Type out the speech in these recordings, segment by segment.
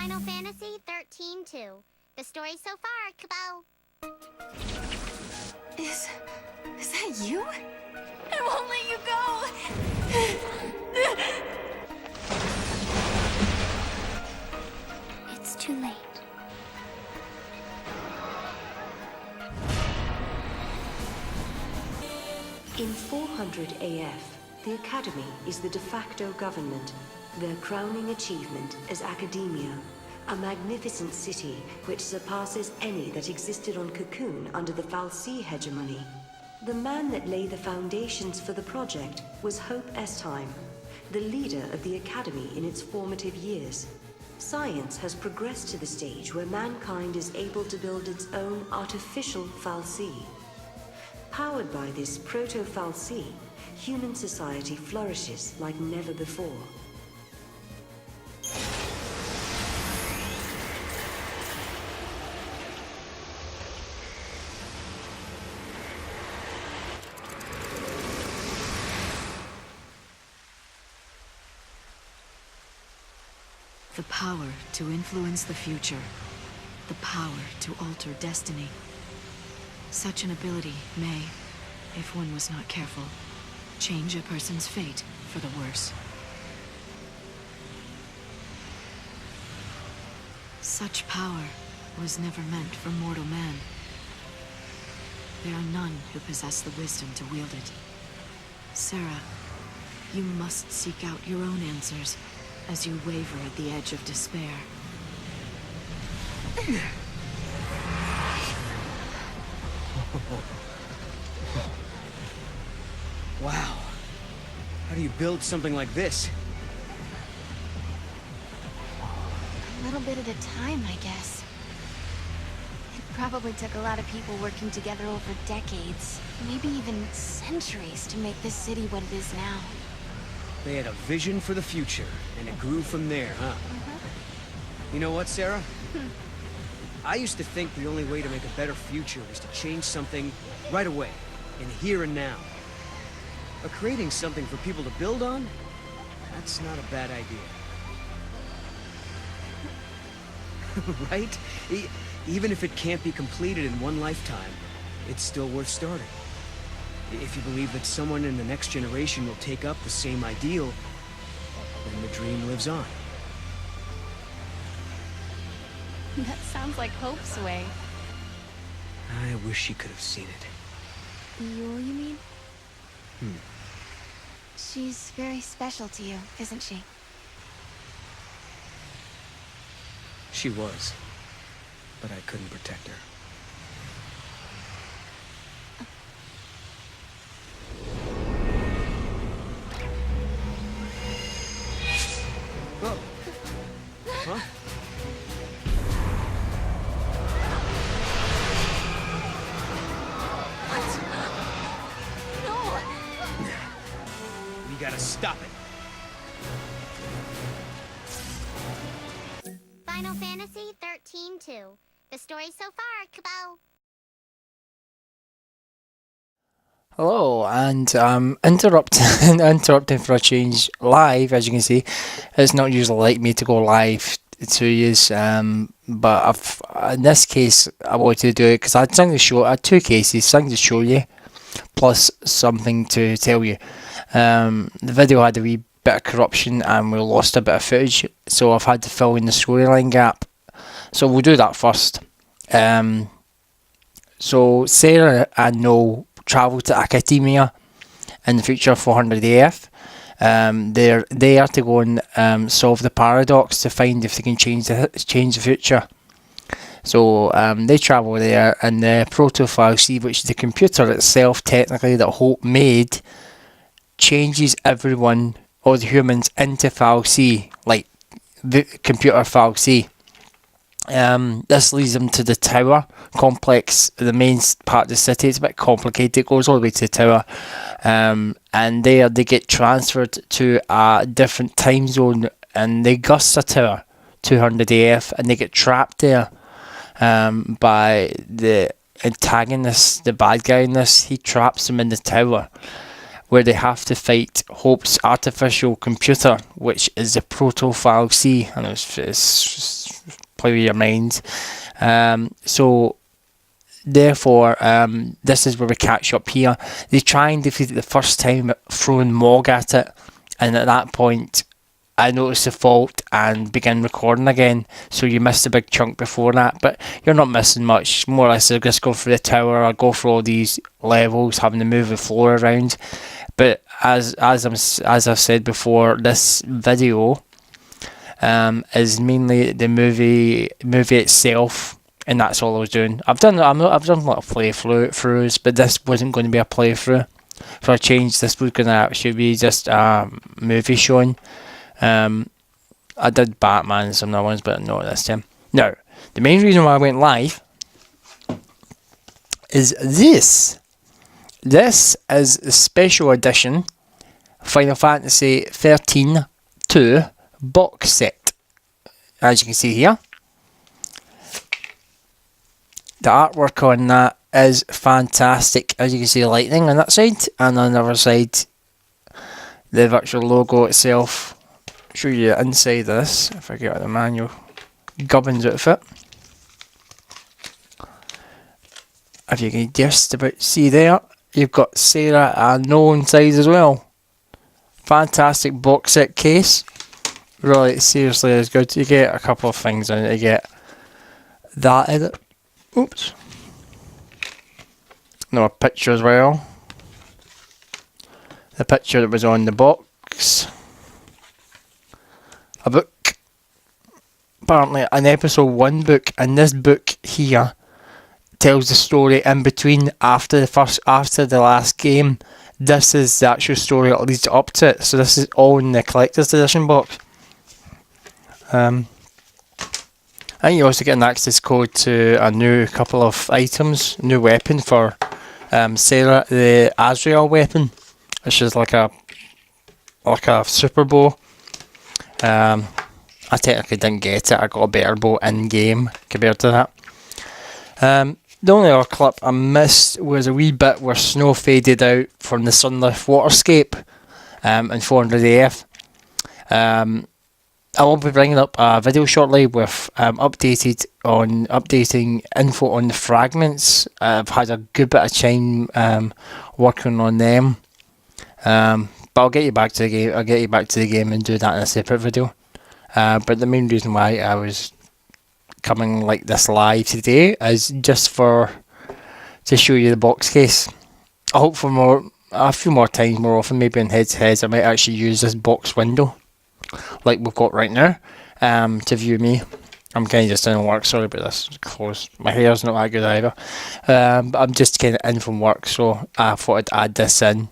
Final Fantasy 13-2. The story so far, Cabal. Is that you? I won't let you go! It's too late. In 400 AF, the Academy is the de facto government. Their crowning achievement is academia, a magnificent city which surpasses any that existed on Cocoon under the fal'Cie hegemony. The man that laid the foundations for the project was Hope XIII, the leader of the Academy in its formative years. Science has progressed to the stage where mankind is able to build its own artificial fal'Cie. Powered by this proto-fal'Cie, human society flourishes like never before. The power to influence the future. The power to alter destiny. Such an ability may, if one was not careful, change a person's fate for the worse. Such power was never meant for mortal man. There are none who possess the wisdom to wield it. Sarah, you must seek out your own answers as you waver at the edge of despair. Wow. How do you build something like this? A little bit at a time, I guess. It probably took a lot of people working together over decades, maybe even centuries, to make this city what it is now. They had a vision for the future, and it grew from there, huh? You know what, Sarah? I used to think the only way to make a better future was to change something right away, in here and now. But creating something for people to build on? That's not a bad idea. Right? Even if it can't be completed in one lifetime, it's still worth starting. If you believe that someone in the next generation will take up the same ideal, then the dream lives on. That sounds like Hope's way. I wish she could have seen it. Yule, you mean? She's very special to you, isn't she? She was, but I couldn't protect her. Oh. Huh? We gotta stop it. Final Fantasy 13-2. The story so far, Cabal. Hello, and interrupting for a change live. As you can see, it's not usually like me to go live to use, but in this case I wanted to do it because I had something to show. I had two cases, something to show you, plus something to tell you. The video had a wee bit of corruption and we lost a bit of footage, so I've had to fill in the storyline gap. So we'll do that first. So Sarah and Noel travel to Academia in the future 400 AF. They're there to go and solve the paradox to find if they can change the future. So they travel there, and the proto-fal'Cie, which is the computer itself technically that Hope made, changes everyone, all the humans, into fal'Cie, like the computer fal'Cie. This leads them to the tower complex, the main part of the city. It's a bit complicated, it goes all the way to the tower, and there they get transferred to a different time zone in the Augusta Tower 200 AF, and they get trapped there by the antagonist, the bad guy in this. He traps them in the tower where they have to fight Hope's artificial computer, which is the proto-fal'Cie, and it's play with your mind. So therefore, this is where we catch up here. They try and defeat it the first time, throwing Mog at it, and at that point, I noticed the fault and began recording again. So you missed a big chunk before that, but you're not missing much. More or less, they're just going through the tower or go through all these levels, having to move the floor around. But as I've said before, this video is mainly the movie itself, and that's all I was doing. I've done a lot of playthroughs, but this wasn't going to be a playthrough. For a change, this was going to actually be just a movie showing. I did Batman and some other ones, but not this time. Now, the main reason why I went live is this. This is the special edition Final Fantasy XIII 2 box set. As you can see here, the artwork on that is fantastic. As you can see, the lightning on that side, and on the other side, the virtual logo itself. Show you the inside of this, if I get out the manual. Gubbins outfit. If you can just about see there, you've got Sarah and Noah inside as well. Fantastic box set case. Really, seriously, is good. You get a couple of things in it. You get that in it. Oops. No, a picture as well. The picture that was on the box. A book. Apparently an episode 1 book, and this book here tells the story in between after the last game. This is the actual story that leads up to it. So this is all in the collector's edition box. And you also get an access code to a new couple of items, new weapon for Sarah, the Azrael weapon, which is like a super bow. I technically didn't get it. I got a better bow in game compared to that. The only other clip I missed was a wee bit where snow faded out from the sunlit waterscape in 400 AF. I will be bringing up a video shortly with updating info on the fragments. I've had a good bit of time working on them. But I'll get you back to the game. I'll get you back to the game and do that in a separate video. But the main reason why I was coming like this live today is just to show you the box case. I hope for a few more times, more often, maybe in head to heads, I might actually use this box window like we've got right now to view me. I'm kind of just in work. Sorry about this close. My hair's not that good either. But I'm just kind of in from work, so I thought I'd add this in.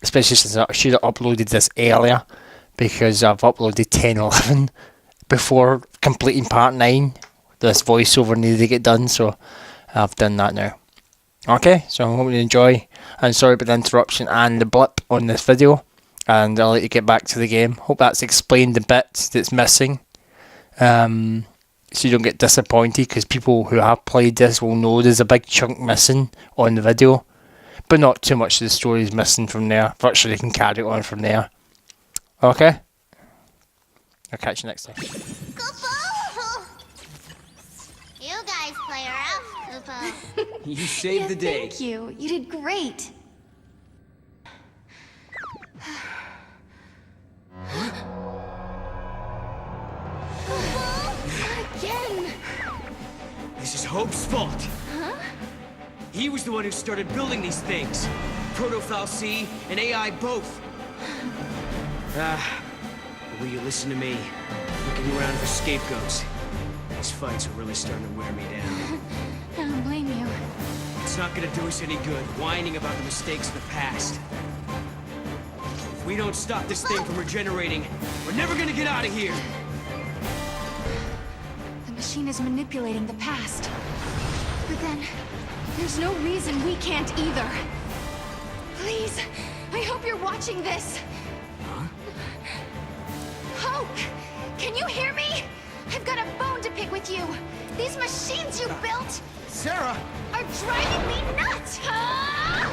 Especially since I should have uploaded this earlier, because I've uploaded 10/11 before completing part 9. This voiceover needed to get done, so I've done that now. Okay, so I hope you enjoy, and sorry about the interruption and the blip on this video, and I'll let you get back to the game. Hope that's explained the bits that's missing, so you don't get disappointed, because people who have played this will know there's a big chunk missing on the video. But not too much of the story is missing from there. Virtually, you can carry it on from there. Okay? I'll catch you next time. Koopo! You guys play rough, Koopo. You saved the day. Thank you. You did great. Not again. This is Hope's fault. Huh? He was the one who started building these things. Proto-Fal C and AI both. Will you listen to me? Looking around for scapegoats. These fights are really starting to wear me down. I don't blame you. It's not gonna do us any good whining about the mistakes of the past. If we don't stop this thing from regenerating, we're never gonna get out of here. The machine is manipulating the past. But then, there's no reason we can't either. Please, I hope you're watching this. Huh? Hope! Can you hear me? I've got a bone to pick with you. These machines you built Sarah! are driving me nuts! Ah!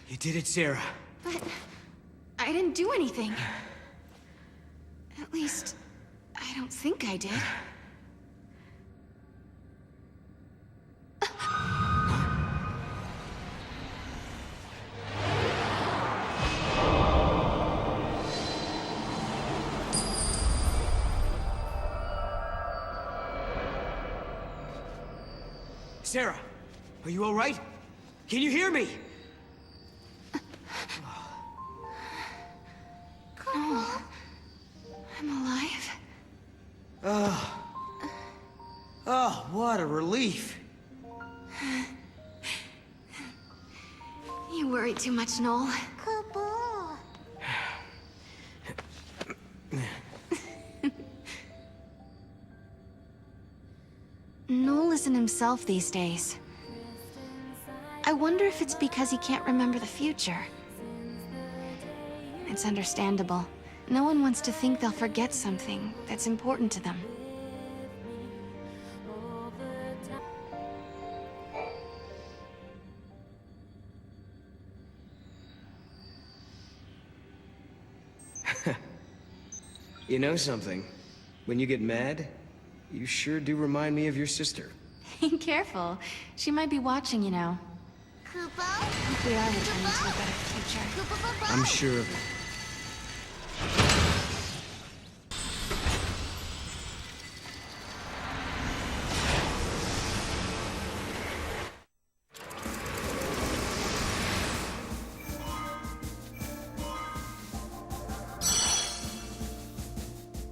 You did it, Sarah. But I didn't do anything. At least, I don't think I did. Sarah, are you all right? Can you hear me? No. I'm alive. Oh, what a relief. You worry too much, Noel. Kabul. Noel isn't himself these days. I wonder if it's because he can't remember the future. It's understandable. No one wants to think they'll forget something that's important to them. You know something? When you get mad, you sure do remind me of your sister. Careful. She might be watching, you know. Kupo. Hope we are returning to a better future. Kupo. I'm sure of it.